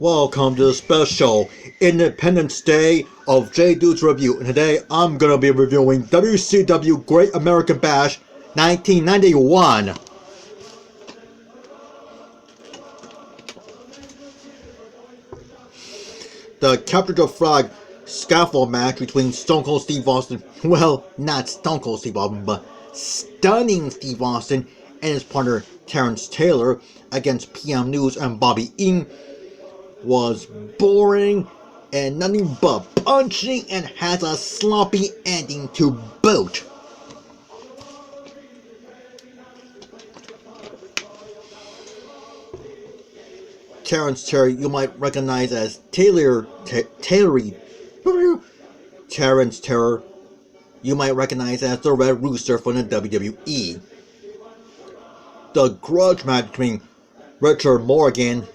Welcome to the special Independence Day of J Dude's Review, and today I'm gonna be reviewing WCW Great American Bash 1991. The Capture the Flag scaffold match between Stone Cold Steve Austin, well, not Stone Cold Steve Austin, but Stunning Steve Austin and his partner Terrence Taylor against PM News and Bobby Eaton was boring and nothing but punching and has a sloppy ending to boot. Terrence Terry, you might recognize as Terrence Terror, you might recognize as the Red Rooster from the WWE. The grudge match between Richard Morgan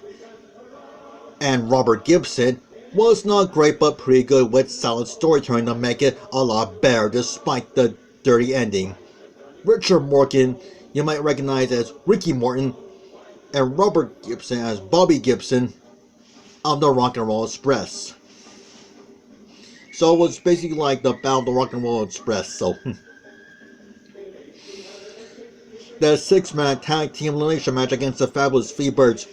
and Robert Gibson was not great but pretty good with solid storytelling to make it a lot better despite the dirty ending. Richard Morgan you might recognize as Ricky Morton and Robert Gibson as Bobby Gibson of the Rock and Roll Express. So it was basically like the Battle of the Rock and Roll Express. So the 6-man tag team elimination match against the Fabulous Freebirds,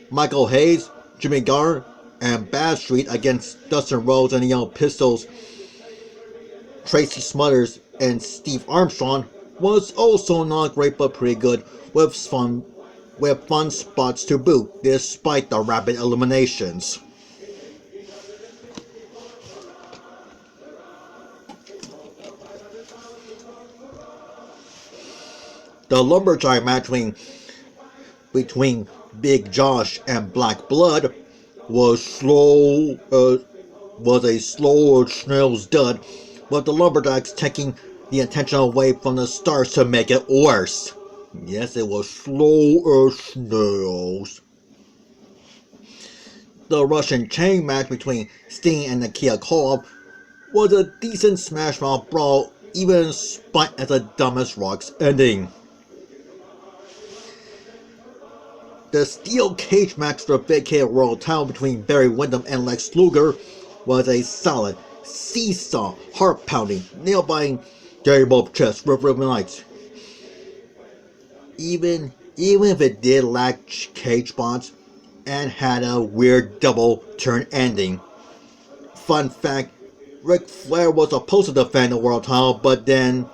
Michael Hayes, Jimmy Garner, and Bad Street against Dustin Rhodes and the Young Pistols, Tracy Smothers, and Steve Armstrong was also not great but pretty good with fun spots to boot despite the rapid eliminations. The Lumberjack match between Big Josh and Black Blood was a slow snail's dud, with the Lumberjacks taking the attention away from the stars to make it worse. Yes, it was slow as snails. The Russian chain match between Sting and Nakia Koloff was a decent smash mouth brawl, even in spite of the dumbest Rock's ending. The steel cage match for the vacant world title between Barry Windham and Lex Luger was a solid, seesaw, heart-pounding, nail-biting, Gary-Bob chest with ribbon lights. Even if it did lack cage spots and had a weird double turn ending. Fun fact, Ric Flair was supposed to defend the world title, but then,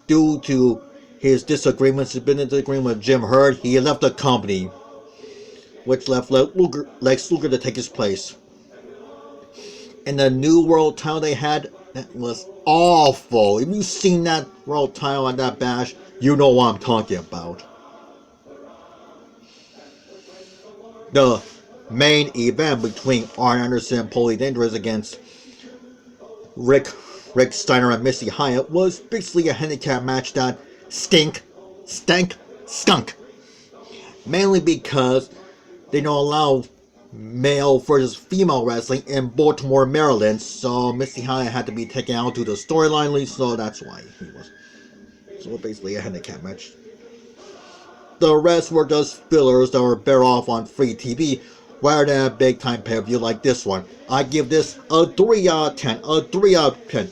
due to his disagreement with Jim Herd, he left the company, which left Lex Luger to take his place. And the new world title they had, that was awful. If you've seen that world title at that bash, you know what I'm talking about. The main event between Arn Anderson and Paulie Dangerous against Rick Steiner and Missy Hyatt was basically a handicap match that skunk. Mainly because they don't allow male versus female wrestling in Baltimore, Maryland, so Missy Hyatt had to be taken out due to storyline, so that's why he was. So basically a handicap match. The rest were just fillers that were better off on free TV rather than a big time pay-per-view like this one. I give this a 3 out of 10,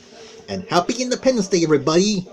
And happy Independence Day, everybody!